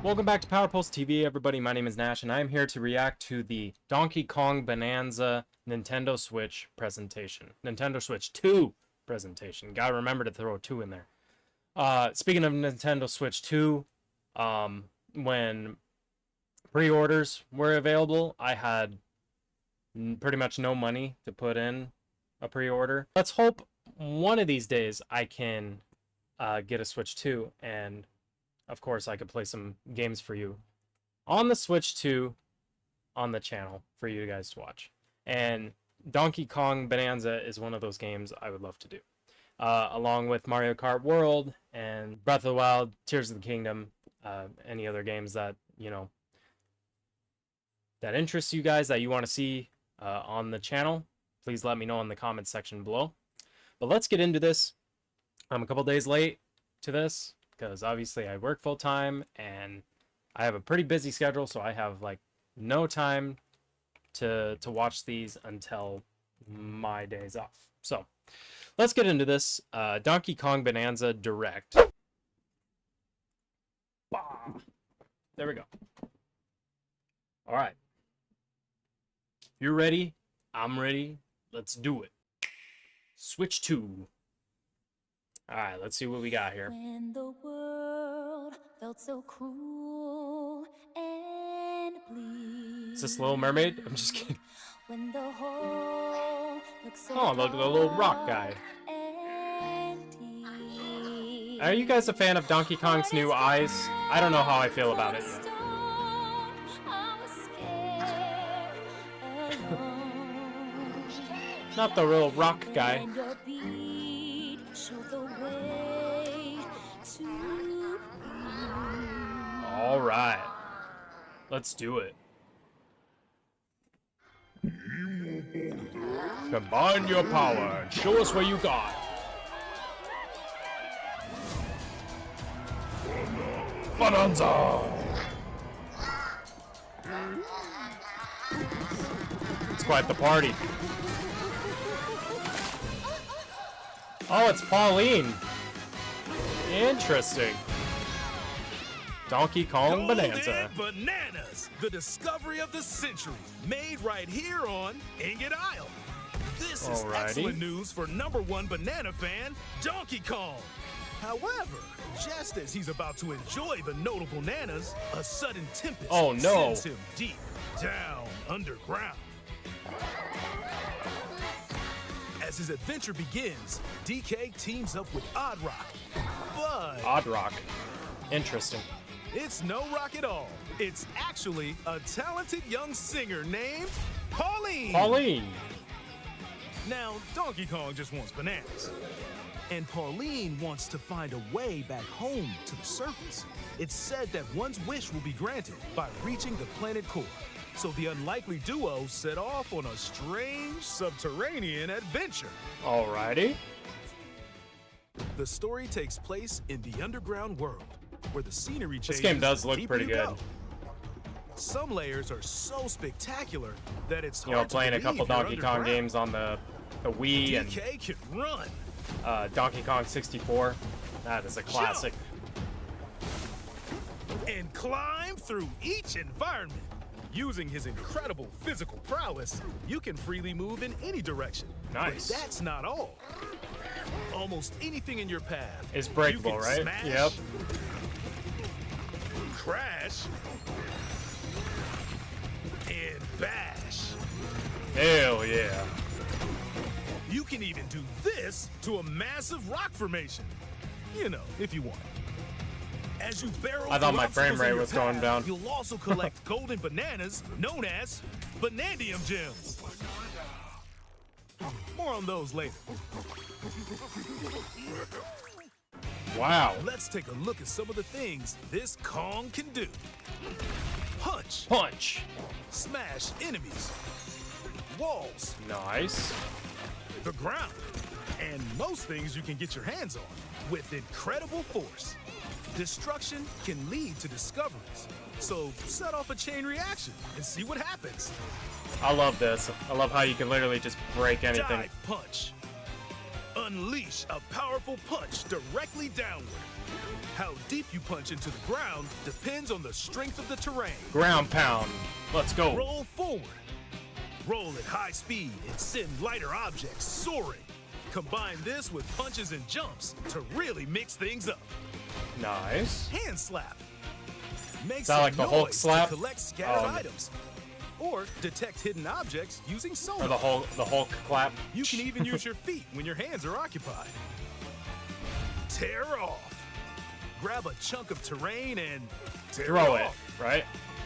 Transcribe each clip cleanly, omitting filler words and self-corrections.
Welcome back to Power Pulse TV, everybody. My name is Nash, and I am here to react to the Donkey Kong Bonanza Nintendo Switch presentation. Nintendo Switch 2 presentation. Gotta remember to throw a 2 in there. Speaking of Nintendo Switch 2, when pre-orders were available, I had pretty much no money to put in a pre-order. Let's hope one of these days I can get a Switch 2, and of course I could play some games for you on the Switch 2 on the channel for you guys to watch. And Donkey Kong Bonanza is one of those games I would love to do, along with Mario Kart World and Breath of the Wild, Tears of the Kingdom, any other games that that interests you guys, that you want to see on the channel. Please let me know in the comments section below. But let's get into this. I'm a couple days late to this because obviously I work full time and I have a pretty busy schedule, so I have like no time to watch these until my days off. So let's get into this. Donkey Kong Bonanza Direct. Bah! There we go. All right. You're ready. I'm ready. Let's do it. Switch 2. All right, let's see what we got here. When the world felt so cruel and bleak. Is this Little Mermaid? I'm just kidding. When the whole looks so Oh, look at the little rock guy. Are you guys a fan of Donkey Kong's new eyes? I don't know how I feel about it yet. Not the little rock guy. All right, let's do it. Combine your power and show us what you got. Bananza! It's quite the party. Oh, it's Pauline. Interesting. Donkey Kong Bonanza. Bananas, the discovery of the century, made right here on Ingot Isle. This is excellent news for #1 banana fan, Donkey Kong. However, just as he's about to enjoy the notable bananas, a sudden tempest sends him deep down underground. As his adventure begins, DK teams up with Odd Rock. But Odd Rock. Interesting. It's no rock at all. It's actually a talented young singer named Pauline. Pauline. Now, Donkey Kong just wants bananas. And Pauline wants to find a way back home to the surface. It's said that one's wish will be granted by reaching the planet core. So the unlikely duo set off on a strange subterranean adventure. Alrighty. The story takes place in the underground world, where the scenery changes. This game does look pretty good. Some layers are so spectacular that it's hard to playing a couple Donkey Kong underground. games on the Wii and DK can run. Donkey Kong 64. That is a classic. And climb through each environment. Using his incredible physical prowess, you can freely move in any direction. Nice. But that's not all. Almost anything in your path is breakable, right? Smash, yep. Crash. And bash. Hell yeah. You can even do this to a massive rock formation. You know, if you want. As you barrel I thought my through frame obstacles rate in your was going path, down. You'll also collect golden bananas, known as Banandium gems. More on those later. Wow. Let's take a look at some of the things this Kong can do. Punch. Punch. Smash enemies. Walls. Nice. The ground. And most things you can get your hands on with incredible force. Destruction can lead to discoveries. So set off a chain reaction and see what happens. I love this. I love how you can literally just break anything. Dive punch. Unleash a powerful punch directly downward. How deep you punch into the ground depends on the strength of the terrain. Ground pound. Let's go. Roll forward. Roll at high speed and send lighter objects soaring. Combine this with punches and jumps to really mix things up. Nice. Hand slap. Make Sound like the Hulk noise slap? to collect scattered items. Or detect hidden objects using sonar. Or the Hulk clap. You can even use your feet when your hands are occupied. Tear off. Grab a chunk of terrain and Throw it, off. right?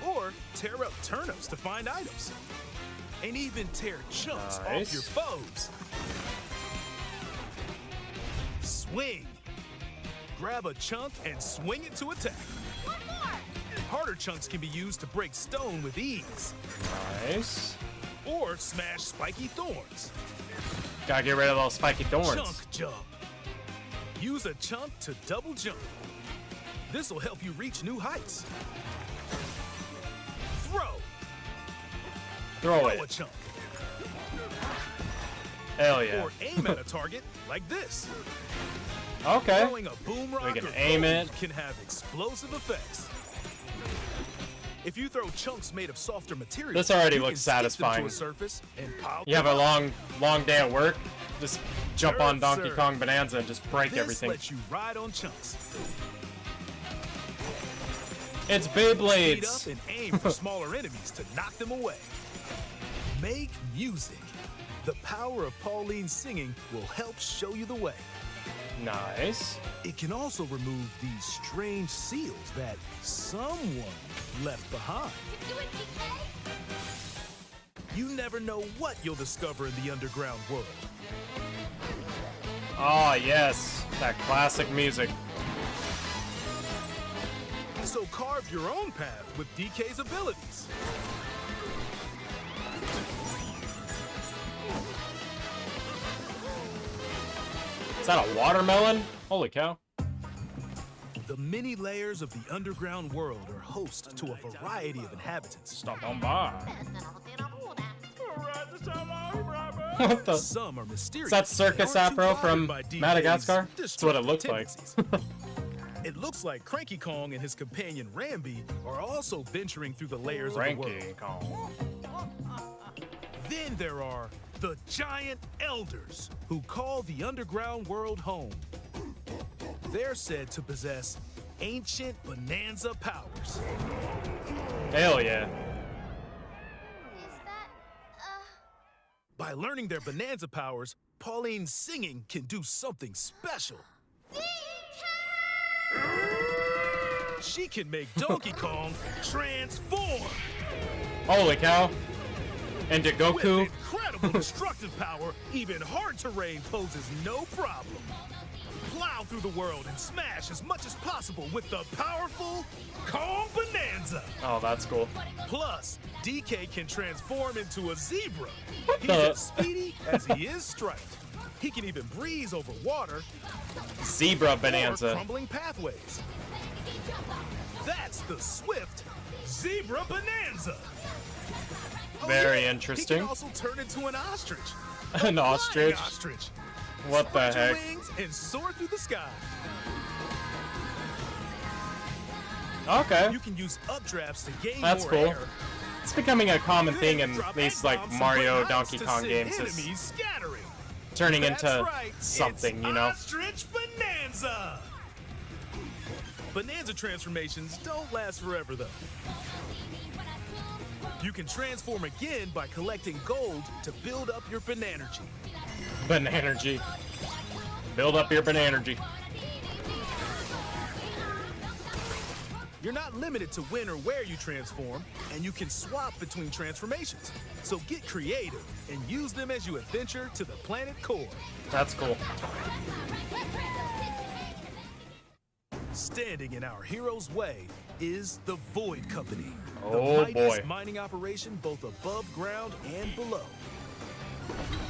Or tear up turnips to find items. And even tear chunks Nice. off your foes. Swing. Grab a chunk and swing it to attack. Harder chunks can be used to break stone with ease. Nice. Or smash spiky thorns. Gotta get rid of those spiky thorns. Chunk jump. Use a chunk to double jump. This will help you reach new heights. Throw. Throw A it. chunk. Hell yeah. Or aim at a target like this. Okay. Throwing a boom rock We can or aim gold it. can have explosive effects. If you throw chunks made of softer material, This already you looks can stick them satisfying. to a surface and pile You have a them up. long day at work. Just jump on Sir, Donkey sir. Kong Bonanza and just break This everything. lets you ride on chunks. It's Speed up Beyblades. and aim for smaller enemies to knock them away. Make music. The power of Pauline's singing will help show you the way. Nice. It can also remove these strange seals that someone left behind. You never know what you'll discover in the underground world. Oh, yes. That classic music. So carve your own path with DK's abilities. Is that a watermelon? Holy cow. The many layers of the underground world are host to a variety of inhabitants. Stop on by. What the? Some are mysterious. Is that Circus and aren't too Afro bothered from by DK's Madagascar? That's what it destructive looked like. tendencies. It looks like Cranky Kong and his companion Rambi are also venturing through the layers of the world. Cranky Kong. Then there are the Giant Elders, who call the underground world home. They're said to possess ancient Bonanza powers. Hell yeah. By learning their Bonanza powers, Pauline's singing can do something special. She can make Donkey Kong transform. Holy cow. Into With Goku. incredible destructive power, even hard terrain poses no problem. Plow through the world and smash as much as possible with the powerful Kong Bonanza. Oh, that's cool. Plus, DK can transform into a zebra. He's the- as speedy as he is striped. He can even breeze over water Zebra or Bonanza. crumbling pathways. That's the swift Zebra Bonanza. Oh, Very yeah, interesting. He can also turn into an ostrich. An Flying ostrich? ostrich. What the Spread your heck? wings and soar through the sky. Okay. You can use updrafts to gain That's more cool. air. It's becoming a common Then thing in drop at least egg like bombs to Mario, break heights Donkey to Kong send games. It's enemies scattering. turning That's into right, something, it's you know? Ostrich Bonanza. Bonanza transformations don't last forever, though. You can transform again by collecting gold to build up your Bananergy. Bananergy. Build up your Bananergy. You're not limited to when or where you transform, and you can swap between transformations. So get creative and use them as you adventure to the planet core. That's cool. Standing in our hero's way is the Void Company. Oh, the mightiest boy. mining operation both above ground and below.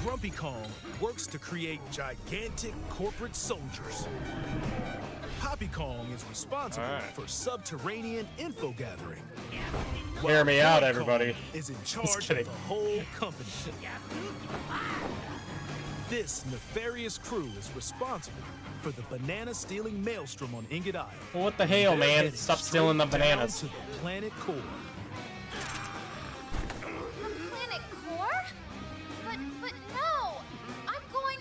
Grumpy Kong works to create gigantic corporate soldiers. Poppy Kong is responsible All right. for subterranean info gathering. Hear me out, Void everybody. Kong is in charge of kidding. the whole company. This nefarious crew is responsible for the banana-stealing maelstrom on Ingot Isle. Well, what the hell, They're man? headed Stop stealing the straight down bananas. to the planet core. The planet core? But no! I'm going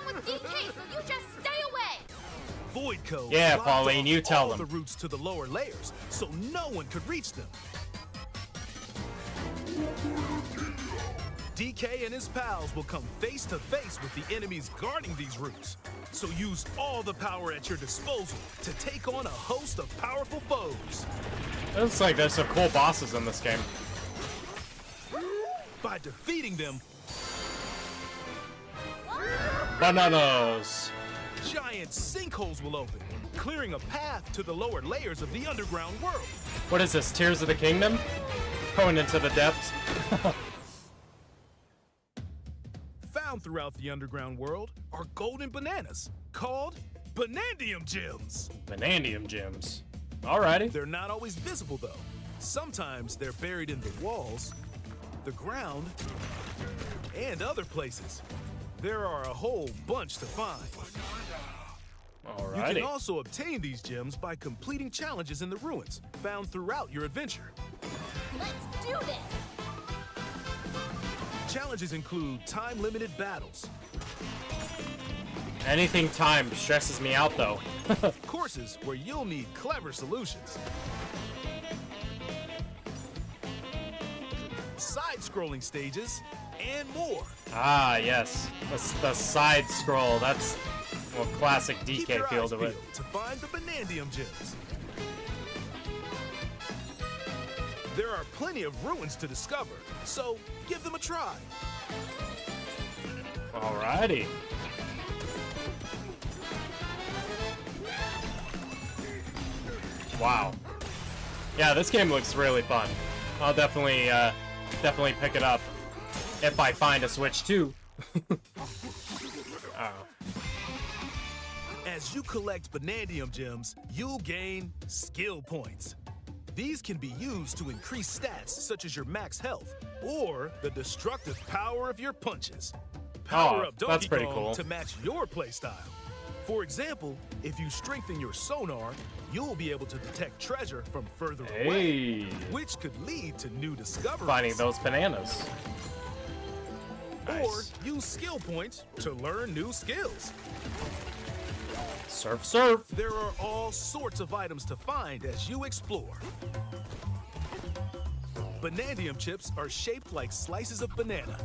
with DK, so you just stay away! Void Code Yeah, blocked Pauline, off you tell all them. the routes to the lower layers, so no one could reach them. DK and his pals will come face to face with the enemies guarding these routes. So use all the power at your disposal to take on a host of powerful foes. Looks like there's some cool bosses in this game. By defeating them, Bananas. giant sinkholes will open, clearing a path to the lower layers of the underground world. What is this? Tears of the Kingdom? Going into the depths? Found throughout the underground world are golden bananas called Banandium Gems. Banandium gems. Alrighty. They're not always visible though. Sometimes they're buried in the walls, the ground, and other places. There are a whole bunch to find. You Alrighty. can also obtain these gems by completing challenges in the ruins found throughout your adventure. Let's do this! Challenges include time-limited battles, Anything timed stresses me out, though. courses where you'll need clever solutions, side-scrolling stages, and more. Ah, yes. The side scroll. That's well, classic Keep DK your feel eyes to it. peeled to find the Banandium Gems. There are plenty of ruins to discover, so give them a try. Alrighty. Wow. Yeah, this game looks really fun. I'll definitely pick it up if I find a Switch too. Oh. As you collect Banandium Gems, you'll gain skill points. These can be used to increase stats such as your max health or the destructive power of your punches. Power Oh, up that's Donkey pretty Kong cool. to match your playstyle. For example, if you strengthen your sonar, you'll be able to detect treasure from further away, Hey. which could lead to new discoveries. Finding those bananas. Or Nice. use skill points to learn new skills. Surf, surf. There are all sorts of items to find as you explore. Banandium chips are shaped like slices of banana,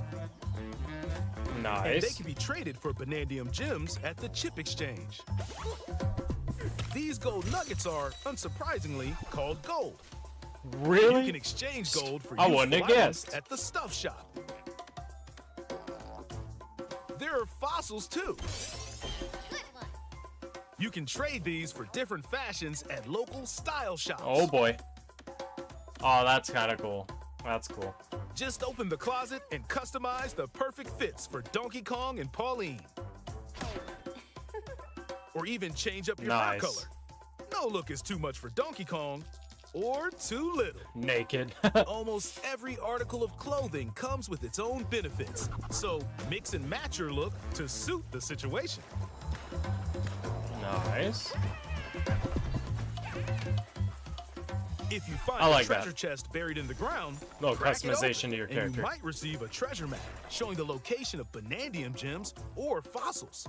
and they Nice. can be traded for Banandium gems at the chip exchange. These gold nuggets are, unsurprisingly, called gold. You can Really? exchange gold for I useful wouldn't have items guessed. at the stuff shop. There are fossils too. Good one! You can trade these for different fashions at local style shops. Oh boy. Oh, that's kind of cool. That's cool. Just open the closet and customize the perfect fits for Donkey Kong and Pauline. Or even change up your fur Nice. color. No look is too much for Donkey Kong or too little. Naked. Almost every article of clothing comes with its own benefits, so mix and match your look to suit the situation. Nice. If you find I a like that. treasure chest buried in the ground, Little crack it customization open, to your and character. you might receive a treasure map showing the location of Banandium gems or fossils.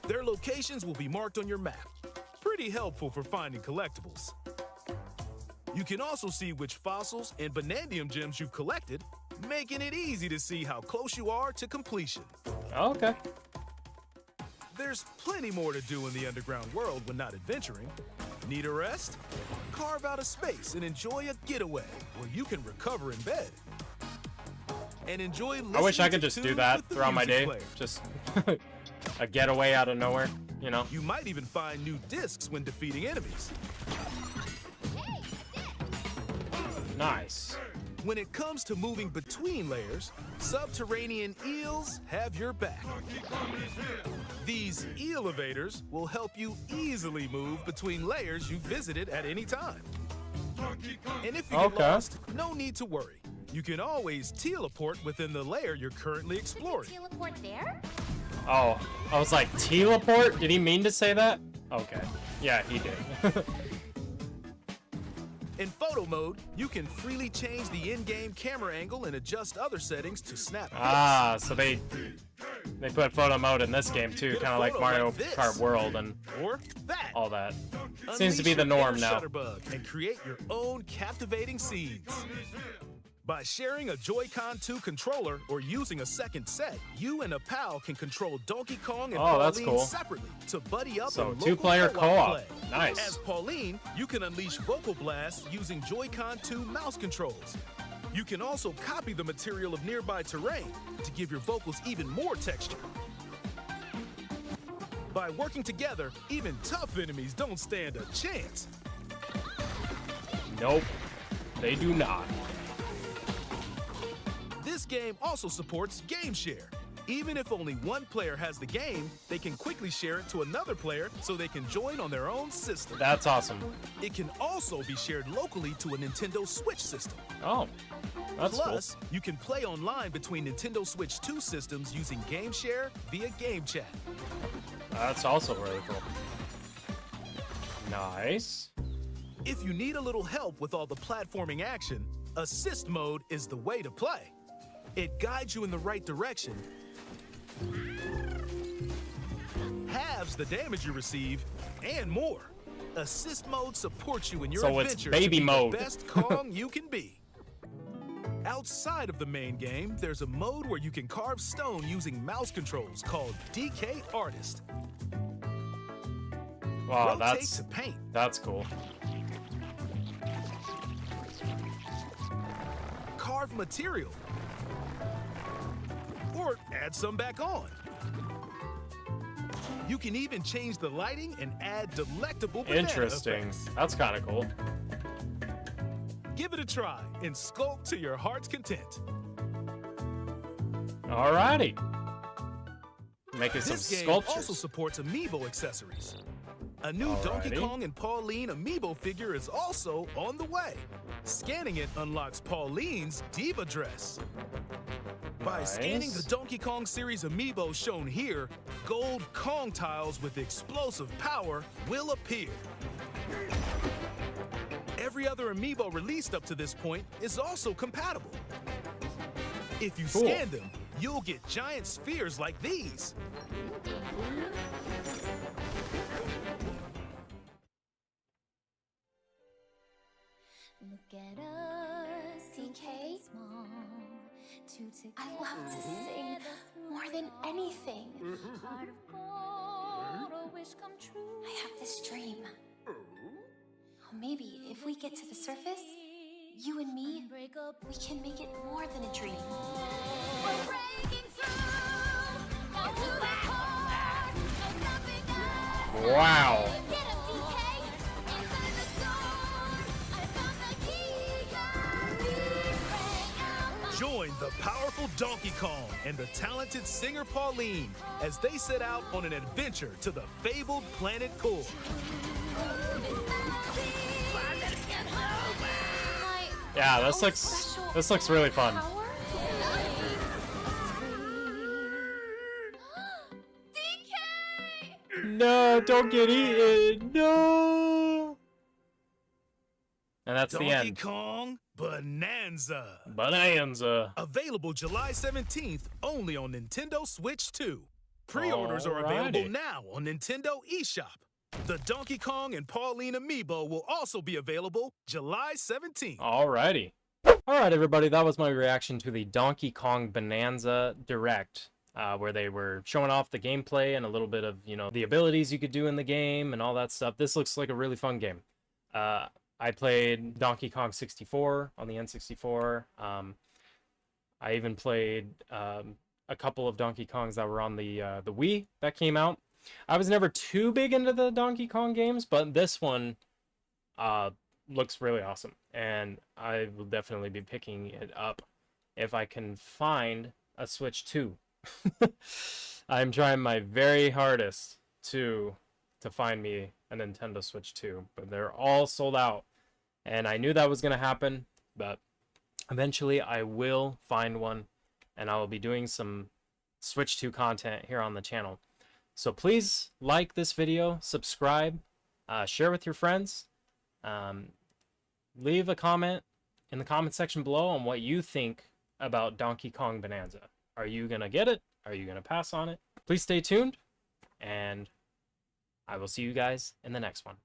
Their locations will be marked on your map. Pretty helpful for finding collectibles. You can also see which fossils and Banandium gems you've collected, making it easy to see how close you are to completion. Okay. There's plenty more to do in the underground world when not adventuring. Need a rest? Carve out a space and enjoy a getaway where you can recover in bed. And enjoy listening I wish I could to just do tunes that with the throughout my music day. player. Just a getaway out of nowhere, you know? You might even find new discs when defeating enemies. Nice. When it comes to moving between layers, subterranean eels have your back. These elevators will help you easily move between layers you visited at any time. And if you get Okay. lost, no need to worry. You can always teleport within the layer you're currently exploring. Teleport there? Oh, I was like, teleport? Did he mean to say that? Okay. Yeah, he did. In photo mode, you can freely change the in-game camera angle and adjust other settings to snap pics. Ah, so they put photo mode in this game too, kind of like Mario Kart World and or that. all that. Unleash Seems to be the your norm inner now. Shutterbug and create your own captivating scenes. By sharing a Joy-Con 2 controller or using a second set, you and a pal can control Donkey Kong and that's Pauline cool. separately to buddy up So and local two-player co-op. play. Nice. As Pauline, you can unleash vocal blasts using Joy-Con 2 mouse controls. You can also copy the material of nearby terrain to give your vocals even more texture. By working together, even tough enemies don't stand a chance. Nope, they do not. This game also supports Game Share. Even if only one player has the game, they can quickly share it to another player so they can join on their own system. That's awesome. It can also be shared locally to a Nintendo Switch system. Oh, that's Plus, you can play online between Nintendo Switch 2 systems using Game Share via Game Chat. cool. That's also really cool. Nice. If you need a little help with all the platforming action, Assist Mode is the way to play. It guides you in the right direction, halves the damage you receive, and more. Assist Mode supports you in your So it's adventure baby to be mode. the best Kong you can be. Outside of the main game, there's a mode where you can carve stone using mouse controls called DK Artist. Wow, Rotate to paint. that's cool. Carve material. Or add some back on. You can even change the lighting and add delectable banana Interesting. effects. That's kind of cool. Give it a try and sculpt to your heart's content. Alrighty. Making some This game sculptures. also supports amiibo accessories. A new Donkey Alrighty. Kong and Pauline amiibo figure is also on the way. Scanning it unlocks Pauline's diva dress. By scanning the Nice. Donkey Kong series amiibo shown here, gold Kong tiles with explosive power will appear. Every other amiibo released up to this point is also compatible. If you Cool. scan them, you'll get giant spheres like these. Look at us, DK. I love to sing more than anything. Heart of gold, a wish come true. I have this dream. Oh, maybe if we get to the surface, you and me, we can make it more than a dream. We're breaking through, down to the core, no stopping us. Wow. Get him, DK. Inside the stone, I found the key. Join the powerful Donkey Kong and the talented singer Pauline as they set out on an adventure to the fabled planet Core. Yeah, this looks really fun. DK! No, don't get eaten. No. And that's the Donkey end. Kong Bonanza. Bonanza. Available July 17th only on Nintendo Switch 2. Pre-orders are available Alrighty. now on Nintendo eShop. The Donkey Kong and Pauline amiibo will also be available July 17th. Alrighty. Alright, everybody, that was my reaction to the Donkey Kong Bonanza Direct, where they were showing off the gameplay and a little bit of, you know, the abilities you could do in the game and all that stuff. This looks like a really fun game. I played Donkey Kong 64 on the N64. I even played a couple of Donkey Kongs that were on the Wii that came out. I was never too big into the Donkey Kong games, but this one looks really awesome, and I will definitely be picking it up if I can find a Switch 2. I'm trying my very hardest to find me a Nintendo Switch 2, but they're all sold out, and I knew that was going to happen, but Eventually, I will find one, and I will be doing some Switch 2 content here on the channel. So please like this video, subscribe, share with your friends, leave a comment in the comment section below on what you think about Donkey Kong Bonanza. Are you going to get it? Are you going to pass on it? Please stay tuned, and I will see you guys in the next one.